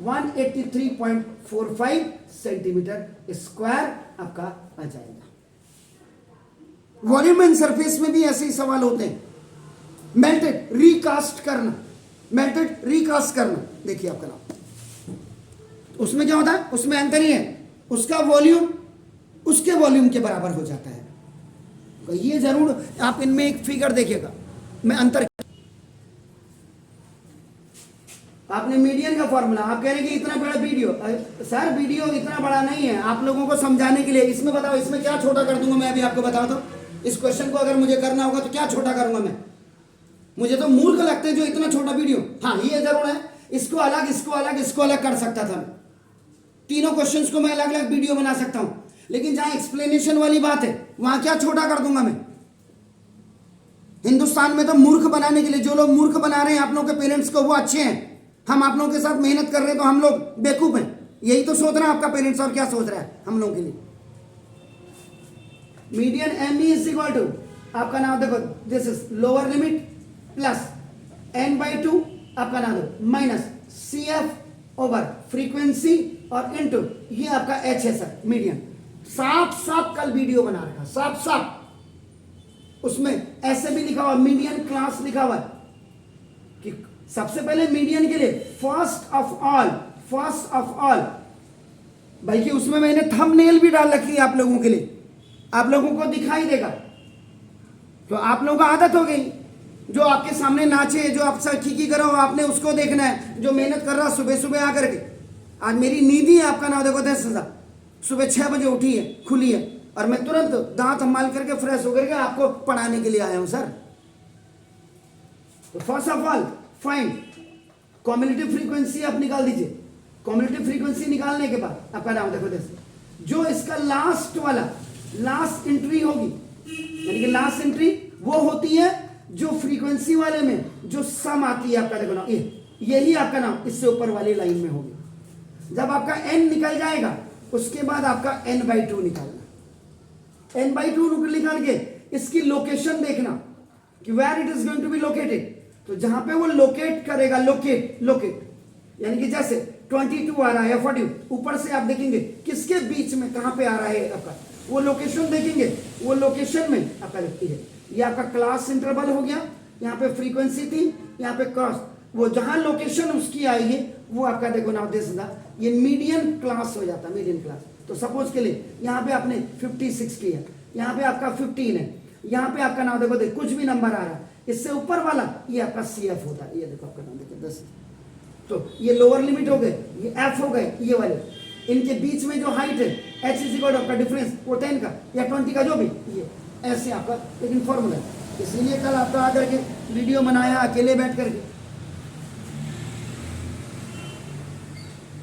183.45 सेंटीमीटर स्क्वायर आपका आ जाएगा। वॉल्यूम एंड सरफेस में भी ऐसे ही सवाल होते हैं। मेल्टेड रिकास्ट करना, मेल्टेड रिकास्ट करना, देखिए आपका नाम, उसमें क्या होता है, उसमें अंतर ही है, उसका वॉल्यूम उसके वॉल्यूम के बराबर हो जाता है। तो ये जरूर आप इनमें एक फिगर देखिएगा, मैं अंतर, आपने मीडियन का फॉर्मूला, आप कह रहे हैं कि इतना बड़ा वीडियो, सर वीडियो इतना बड़ा नहीं है, आप लोगों को समझाने के लिए। इसमें बताओ, इसमें क्या छोटा कर दूंगा मैं, अभी आपको बताता हूं। इस क्वेश्चन को अगर मुझे करना होगा तो क्या छोटा करूंगा मैं, मुझे तो मूर्ख लगते हैं जो इतना छोटा वीडियो। हाँ ये जरूर है, इसको अलग इसको अलग इसको अलग कर सकता था, तीनों क्वेश्चंस को मैं अलग अलग वीडियो बना सकता हूं, लेकिन जहां एक्सप्लेनेशन वाली बात है वहां क्या छोटा कर दूंगा मैं। हिंदुस्तान में तो मूर्ख बनाने के लिए, जो लोग मूर्ख बना रहे हैं आप लोगों के पेरेंट्स को, वो अच्छे हैं। हम आप लोगों के साथ मेहनत कर रहे हैं तो हम लोग बेवकूफ हैं, यही तो सोच रहा है आपका पेरेंट्स, और क्या सोच रहा है हम लोगों के लिए। Median M is equal to आपका नाम देखो, this is lower limit plus n/2 आपका नाम देखो माइनस CF ओवर फ्रीक्वेंसी और इनटू ये आपका H है सर मीडियन। साफ कल वीडियो बना रखा, साफ उसमें ऐसे भी लिखा हुआ मीडियन क्लास लिखा हुआ कि सबसे पहले मीडियन के लिए फर्स्ट ऑफ ऑल, बल्कि उसमें मैंने थंबनेल भी डाल रखी है आप लोगों के लिए, आप लोगों को दिखाई देगा। तो आप लोगों को आदत हो गई, जो आपके सामने नाचे, जो आपसे खीखी करो, आपने उसको देखना है, जो मेहनत कर रहा सुबह सुबह आकर के। आज मेरी नींद ही आपका नाम देखो 10,000, सुबह 6 बजे उठी है, खुली है, और मैं तुरंत दांत हमाल करके फ्रेश होकर के आपको पढ़ाने के लिए आया हूं सर। तो first of all find cumulative frequency आप निकाल दीजिए। कॉम्युलेटिव फ्रीक्वेंसी निकालने के बाद आपका नाम देखो जो इसका लास्ट वाला लास्ट एंट्री होगी, यानी कि लास्ट एंट्री वो होती है जो फ्रीक्वेंसी वाले में जो सम आती है आपका देखो ना, यही आपका नाम इससे ऊपर वाली लाइन में होगी। जब आपका n निकल जाएगा उसके बाद आपका n/2 निकालना। n/2 निकाल के इसकी लोकेशन देखना कि where it is going to be located. तो जहां पे वो लोकेट करेगा, लोकेट यानी कि जैसे 22 आ रहा है 40, ऊपर से आप देखेंगे किसके बीच में कहां पे आ रहा है आपका, वो लोकेशन देखेंगे, वो लोकेशन में आपका लिखती है। ये आपका क्लास इंटरवल हो गया, यहाँ पे फ्रीक्वेंसी थी, यहाँ पे क्रॉस, वो जहां लोकेशन उसकी आई है वो आपका देखो नाउ दिस ये मीडियन क्लास हो जाता है, मीडियन क्लास। तो सपोज के लिए यहाँ पे आपने 50 60 है, यहाँ पे आपका 15 है, यहाँ पे आपका नाम देखो कुछ भी नंबर आ रहा है, इससे ऊपर वाला ये आपका CF होता है। ये देखो आपका नाम देखो 10, तो ये लोअर लिमिट हो गए, ये F हो गए, ये वाले इनके बीच में जो हाइट है H इज इक्वल आपका डिफरेंस वो 10 का या 20 का जो भी, ये ऐसे आपका लेकिन फॉर्मूला है। इसीलिए कल आपका आकर के वीडियो बनाया अकेले बैठ करके।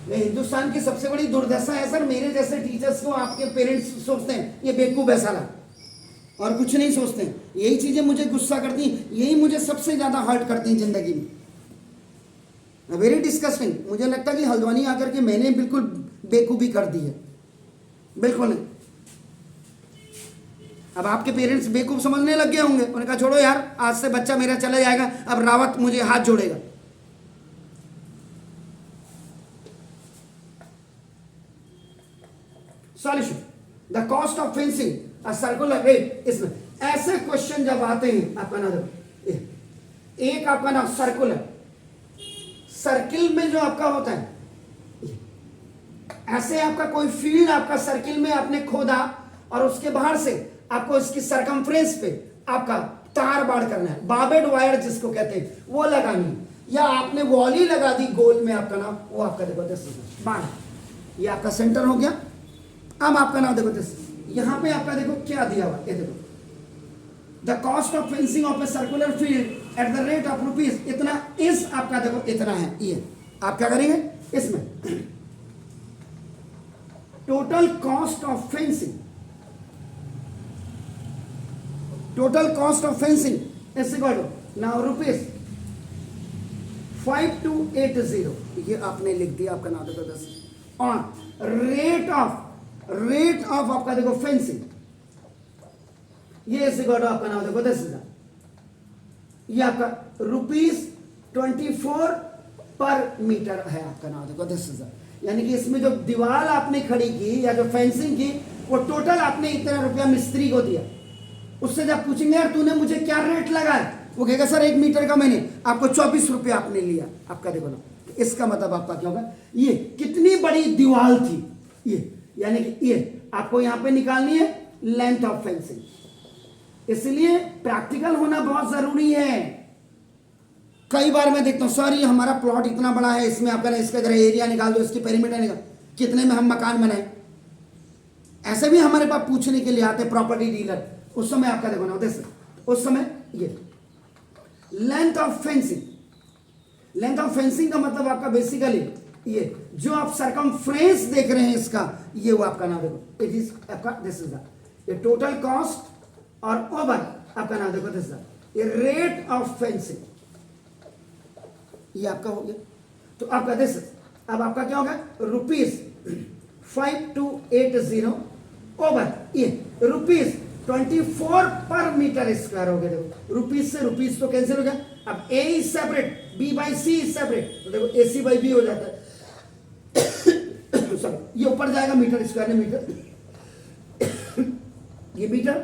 ये हिंदुस्तान की सबसे बड़ी दुर्दशा है सर, मेरे जैसे टीचर्स को आपके पेरेंट्स सोचते हैं ये बेवकूफ़ है साला, और कुछ नहीं सोचते हैं। यही चीज़ें मुझे गुस्सा करती हैं, यही मुझे सबसे ज़्यादा हर्ट करती हैं ज़िंदगी में। Very disgusting. मुझे लगता है कि हल्द्वानी आकर के मैंने बिल्कुल बेवकूफ़ी कर दी है, बिल्कुल नहीं। अब आपके पेरेंट्स बेवकूफ़ समझने लग गए होंगे, उन्होंने कहा छोड़ो यार, आज से बच्चा मेरा चला जाएगा, अब रावत मुझे हाथ जोड़ेगा। Solution, the cost of fencing a circular rate. इसमें ऐसे क्वेश्चन जब आते हैं, आपका नाम देखो, एक आपका नाम सर्कुलर, सर्किल में जो आपका होता है, ऐसे आपका कोई फील्ड आपका सर्किल में आपने खोदा और उसके बाहर से आपको इसकी सरकमफ्रेंस पे आपका तार बाड़ करना है, बाबेड वायर जिसको कहते हैं वो लगानी, या आपने वॉली लगा दी गोल में, आपका नाम वो आपका देखो बाड़, ये आपका सेंटर हो गया। अब आपका नाम देखो यहां पे आपका देखो क्या दिया हुआ, ये देखो, the cost of fencing of a circular field at the rate of rupees इतना, इस आपका देखो इतना है। ये आप क्या करेंगे इसमें, total cost of fencing, total cost of fencing is equal to now rupees 5280, ये आपने लिख दिया, आपका नाम देखो 10 और रेट ऑफ आपका देखो फेंसिंग, ये इस इक्वल टू आपका नाम देखो 10,000, ये आपका ₹24 पर मीटर है, आपका नाम देखो 10,000। यानी कि इसमें जो दीवार आपने खड़ी की या जो फेंसिंग की वो टोटल आपने इतना रुपया मिस्त्री को दिया। उससे जब पूछेंगे यार तूने मुझे क्या रेट लगाया, वो कहेगा सर 1 मीटर का मैंने आपको 24 रुपया आपने लिया, आपका देखो ना, इसका मतलब आपका क्या होगा, ये कितनी बड़ी दीवार थी, ये यानी कि ये आपको यहां पे निकालनी है लेंथ ऑफ फेंसिंग। इसलिए प्रैक्टिकल होना बहुत जरूरी है। कई बार मैं देखता हूं सर ये हमारा प्लॉट इतना बड़ा है, इसमें आपका इसका जरा एरिया निकाल दो, इसकी पेरीमीटर निकाल, कितने में हम मकान बनाए, ऐसे भी हमारे पास पूछने के लिए आते प्रॉपर्टी डीलर। उस समय आपका देखो ना, उस समय ये length of fencing, length of fencing का मतलब आपका बेसिकली ये जो आप सरकमफ्रेंस देख रहे हैं इसका, ये वो आपका नाम देखो, इट इज आपका दिस इज ये टोटल कॉस्ट और ओवर आपका नाम देखो दिस इज ये रेट ऑफ फेंसिंग, ये आपका हो गया। तो आपका दिस अब आपका क्या होगा, ₹5280 ओवर ये ₹24 पर मीटर स्क्वायर हो गया। देखो रुपीज से रुपीज तो कैंसिल हो गया, अब A is separate, B by C is separate, तो देखो ए सी बाई बी हो जाता है। ये ऊपर जाएगा मीटर स्क्वायर में मीटर, ये मीटर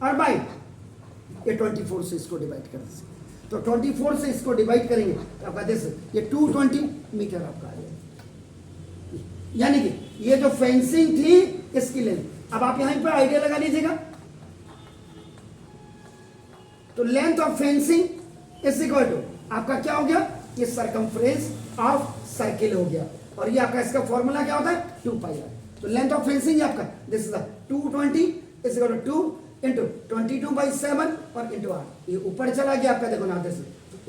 और बाई ये 24 से इसको डिवाइड कर दीजिए, तो 24 से इसको डिवाइड करेंगे तो आपका दिस ये 220 मीटर आपका आ जाएगा। यानी कि ये जो फेंसिंग थी इसकी लेंथ, अब आप यहां पर आइडिया लगा लीजिएगा, तो length of fencing is equal to आपका क्या हो गया, ये सरकमफ्रेंस ऑफ सर्किल हो गया, और ये आपका इसका फॉर्मूला क्या होता है 2πr। तो लेंथ ऑफ फेंसिंग आपका this is 220 is equal to 2 into 22/7 और इंटू आर, ये ऊपर चला गया आपका देखो ना, this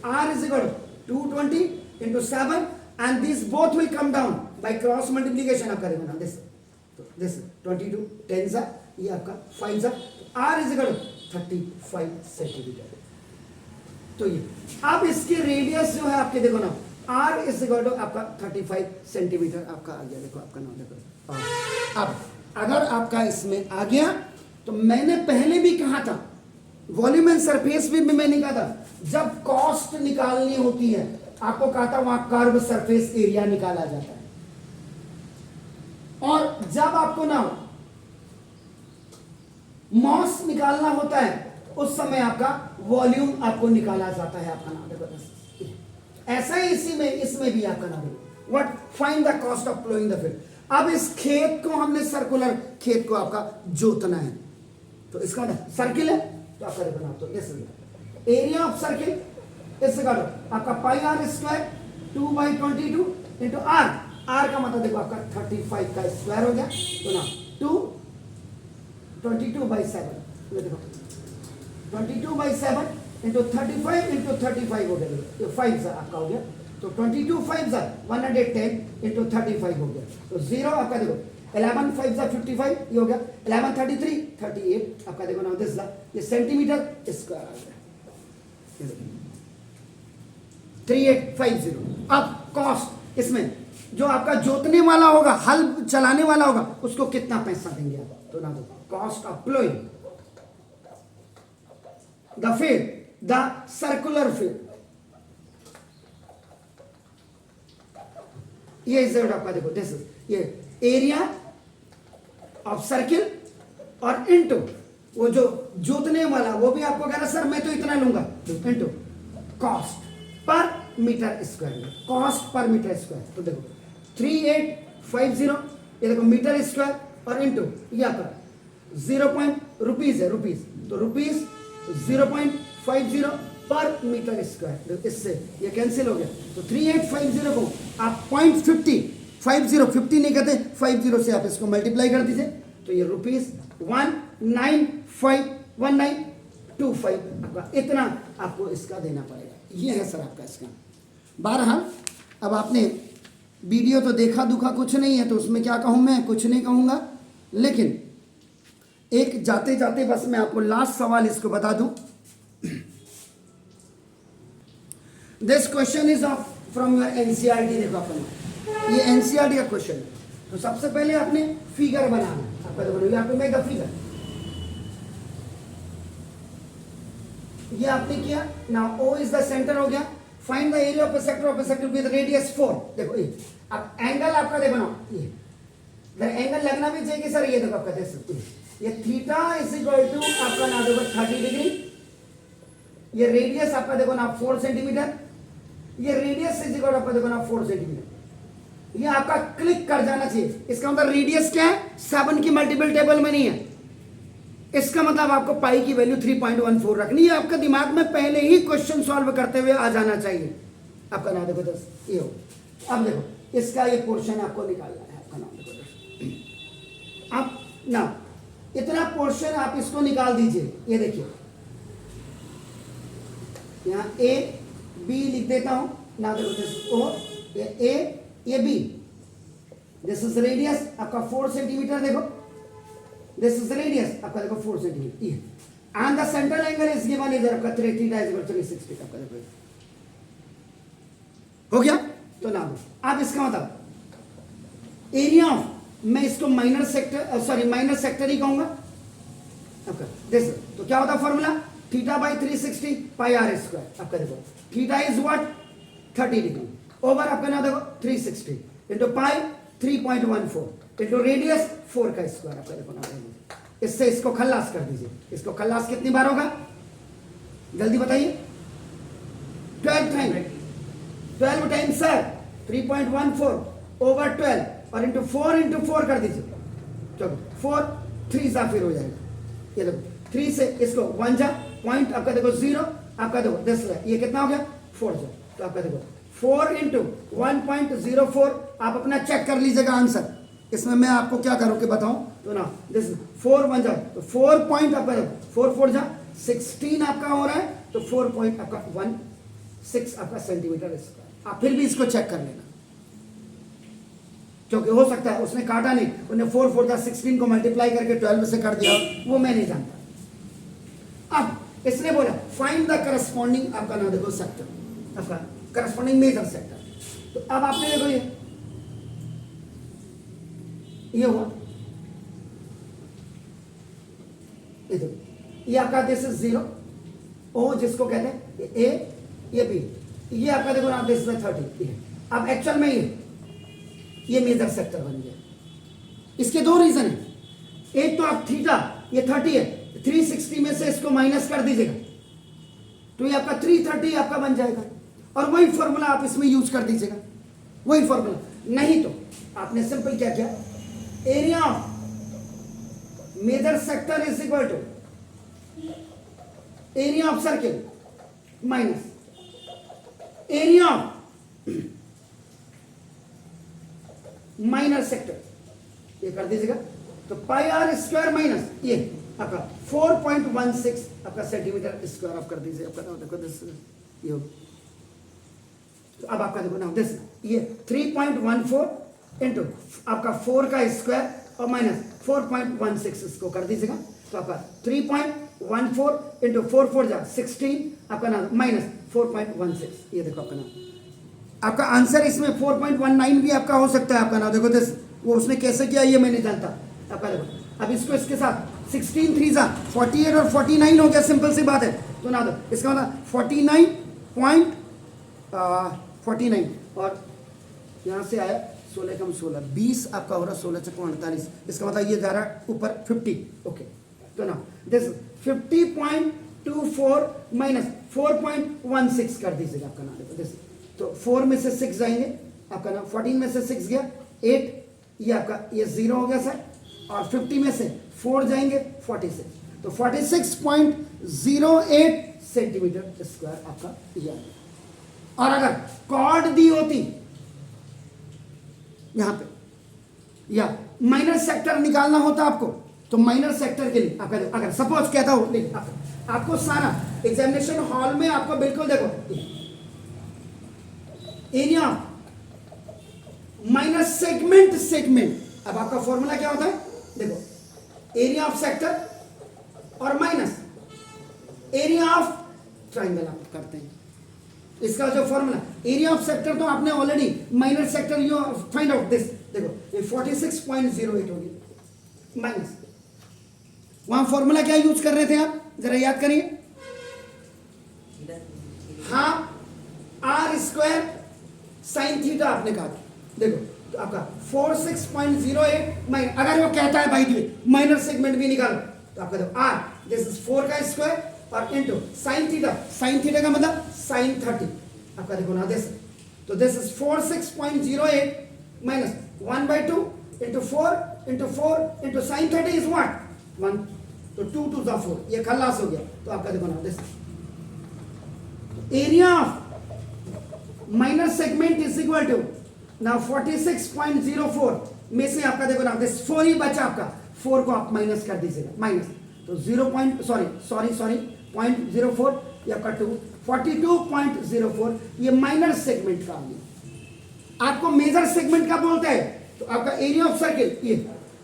R is equal to 220 into 7 and this both will come down by cross multiplication आपका देखो ना, दिस 22 10 सा, ये आपका 5 सा, R is equal to 35 centimetre. तो ये अब इसके रेडियस जो है आपके देखो ना, आर इज इक्वल टू आपका 35 सेंटीमीटर आपका आ गया, देखो आपका नाम देखो। अब अगर आपका इसमें आ गया तो मैंने पहले भी कहा था, वॉल्यूम एंड सरफेस भी मैंने कहा था, जब कॉस्ट निकालनी होती है आपको कहा था वहां कर्व सरफेस एरिया निकाला जाता है, और जब आपको ना मॉस निकालना होता है उस समय आपका वॉल्यूम आपको निकाला जाता है, आपका नाम देखो। ऐसा ही इसमें भी आपका नाम है what, find the cost of ploughing the field. अब इस खेत को हमने सर्कुलर खेत को आपका जोतना है, तो इसका ना सर्किल है तो आपका देखो ना, तो एरिया ऑफ सर्किल इसका आपका pi R square 2/22 into R, R का मतलब देखो आपका 35 का स्क्वायर हो गया, तो ना 22/7 देखो 22/7 इंटू 35 इंटू 35 हो गया, 5 आपका हो गया, तो 22 5 सा 110 इंटू 35 हो गया, तो 0 आपका देखो 11 5 सा 55 ये हो गया, 11 33 38 आपका देखो ना दिस ये सेंटीमीटर स्क्वायर आ गया, 3850। अब कॉस्ट इसमें जो आपका जोतने वाला होगा, हल चलाने वाला होगा, उसको कितना पैसा देंगे आप, तो ना दो cost of ploughing the field, the circular field, ये इज आपका देखो दिस इज ये एरिया ऑफ सर्किल और इनटू वो जो जोतने वाला वो भी आपको कह रहा सर मैं तो इतना लूंगा, into cost per metre square, cost per metre square, तो देखो 3850 ये देखो मीटर स्क्वायर और इनटू ये आपका 0 रुपीज है, रुपीज तो रुपीज 0.50 पर मीटर स्क्वायर, तो इससे ये कैंसिल हो गया, तो 3850 को आप 0.50 नहीं कहते 50 से आप इसको मल्टीप्लाई कर दीजिए, तो ये रुपीज 1925 आपका इतना आपको इसका देना पड़ेगा, ये है सर आपका इसका। बहरहाल अब आपने वीडियो तो देखा दुखा कुछ नहीं है, तो उसमें क्या कहूँ मैं, कुछ नहीं कहूँगा, लेकिन एक जाते जाते बस मैं आपको लास्ट सवाल इसको बता दूं। This question is of from your NCERT, देखो अपन ये एनसीईआरटी का क्वेश्चन है, तो सबसे पहले आपने फिगर बनाना, आपका देखो यहाँ पे मेक द फिगर, ये आपने किया, now O is the centre हो गया, find the area of a sector with radius 4, देखो ये अब एंगल आपका देखो ना, ये एंगल लगना भी चाहिए सर, ये देखो आपका देख सकते हैं ये थीटा इज इक्वल टू आपका ना देखो 30 डिग्री, ये रेडियस आपका देखो ना 4 सेंटीमीटर, ये रेडियस इज इक्वल आपका देखो ना 4 सेंटीमीटर, ये आपका क्लिक कर जाना चाहिए, इसका मतलब रेडियस क्या है 7 की मल्टीपल टेबल में नहीं है, इसका मतलब आपको पाई की वैल्यू 3.14 रखनी है, आपका दिमाग में पहले ही क्वेश्चन सॉल्व करते हुए आ जाना चाहिए, आपका ना देखो 10 ये हो। अब देखो इसका ये पोर्शन आपको निकालना है, आपका नाम देखो 10, अब ना इतना पोर्शन आप इसको निकाल दीजिए, ये देखिए यहां ए बी लिख देता हूं ना, देखो ओ ये बी, दिस इज रेडियस आपका 4 सेंटीमीटर, देखो दिस इज रेडियस आपका देखो 4 सेंटीमीटर, ये and the central angle is given is आपका 360 आपका देखो हो गया, तो ना आप इसका मतलब एरिया ऑफ, मैं इसको माइनर सेक्टर ही कहूंगा, आपका दिस, तो क्या होता formula theta by 360 pi R square, आपका देखो theta is what 30 degree over आपका ना देखो 360 इंटू पाई 3.14 इंटू रेडियस 4 का स्क्वायर, आपका देखो ना, इससे इसको खल्लास कर दीजिए, इसको खल्लास कितनी बार होगा जल्दी बताइए, 12 टाइम्स सर 3.14 ओवर 12 और इंटू 4 कर दीजिए, चलो 4 3 सा फिर हो जाएगा, ये देखो 3 से इसको 1 जा पॉइंट आपका देखो 0 आपका देखो 10 ये कितना हो गया 4 जा, तो आपका देखो 4 इंटू 1.04, आप अपना चेक कर लीजिएगा आंसर, इसमें मैं आपको क्या करूँ कि बताऊं, तो ना दिस 4 1 जा, तो 4 पॉइंट आपका देखो 4 4 जा 16 आपका हो रहा है, तो 4 पॉइंट आपका 16 आपका सेंटीमीटर स्क्वायर, आप फिर भी इसको चेक कर लेना, क्योंकि हो सकता है उसने काटा नहीं, उन्हें 4 4 जा 16 को मल्टीप्लाई करके 12 से कर दिया, वो मैं नहीं जानता। अब इसने बोला फाइंड द करस्पॉन्डिंग आपका ना देखो सेक्टर, आपका करस्पॉन्डिंग मेजर सेक्टर, तो अब आपने देखो ये हुआ, ये आपका दिस इज 0 ओ जिसको कहते हैं ए, ये बी, ये आपका देखो ना दिस इज 30, अब एक्चुअल में ये मेजर सेक्टर बन गया, इसके दो रीजन है, एक तो आप थीटा ये 30 है, 360 में से इसको माइनस कर दीजिएगा, तो ये आपका 330 आपका बन जाएगा, और वही फॉर्मूला आप इसमें यूज कर दीजिएगा, वही फॉर्मूला, नहीं तो आपने सिंपल क्या किया, area of major sector is equal to area of circle minus area of minor sector, ये कर दीजिएगा, तो पाई आर स्क्वायर माइनस ये आपका 4.16 आपका सेंटीमीटर स्क्वायर आप कर दीजिए, आपका देखो दिस ये तो अब आपका देखो ना दिस, ये 3.14 इंटू आपका 4 का स्क्वायर और माइनस 4.16 इसको कर दीजिएगा, तो आपका 3.14 इंटू 4 4 जा 16 आपका ना माइनस 4.16, ये देखो आपका नाम। आपका आंसर इसमें 4.19 भी आपका हो सकता है आपका ना, देखो दिस, वो उसने कैसे किया ये मैं नहीं जानता आपका। देखो अब इसको इसके साथ 16 3 जा 48 और 49 हो गया, सिंपल सी बात है। तो ना दो, इसका मतलब 49.49 और यहाँ से आया 16 कम 16 20 आपका हो रहा 16 × 48, इसका मतलब ये जा रहा है ऊपर 50। ओके, तो ना दिस 50.24 माइनस 4.16 कर दीजिएगा आपका नाम। देखो दिस, तो 4 में से 6 जाएंगे आपका ना, 14 में से 6 गया 8, ये आपका ये 0 हो गया सर, और 50 में से 4 जाएंगे 46, तो 46.08 सेंटीमीटर स्क्वायर आपका ये। और अगर कॉर्ड दी होती यहां पे या माइनर सेक्टर निकालना होता आपको, तो माइनर सेक्टर के लिए आपका अगर सपोज कहता हो, आपको सारा एग्जामिनेशन हॉल में आपको बिल्कुल देखो एरिया माइनस सेगमेंट, अब आपका फॉर्मूला क्या होता है देखो, एरिया ऑफ सेक्टर और माइनस एरिया ऑफ ट्राइंगल आप करते हैं। इसका जो फॉर्मूला एरिया ऑफ सेक्टर तो आपने already, minor sector you find out this, देखो ये 46.08 होगी माइनस, वहां फॉर्मूला क्या यूज कर रहे थे आप जरा याद करिए, half R square sine theta आपने कहा। देखो तो आपका 46.08 माइनस, अगर वो कहता है भाई माइनर सेगमेंट भी निकालो, तो आपका देखो आर दिस इज 4 का स्क्वायर और इनटू साइन थीटा का मतलब साइन 30 आपका देखो ना दिस, तो this is 46.08 minus 1/2 into 4 into sine 30 is what 1, तो 2 2 जा 4, ये खल्लास हो गया। तो आपका देखो ना this area of minor segment is equal to now 46.04 में से आपका देखो ना दिस 4 ही बचा आपका, 4 को आप माइनस कर दीजिएगा, माइनस तो 0.04 या आपका 42.04, ये माइनर सेगमेंट का आ गया। आपको मेजर सेगमेंट का बोलता है, तो आपका एरिया ऑफ सर्किल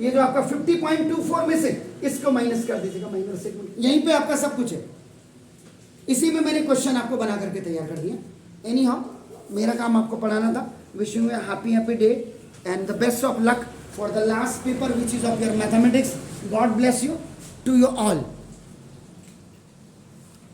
ये जो आपका 50.24 में से इसको माइनस कर दीजिएगा, माइनर सेगमेंट, यहीं पे आपका सब कुछ है। इसी में मैंने क्वेश्चन आपको बना करके तैयार कर दिया। एनी हाउ मेरा काम आपको पढ़ाना था। Wishing you happy day and the best of luck for the last paper which is of your mathematics. God bless you to you all.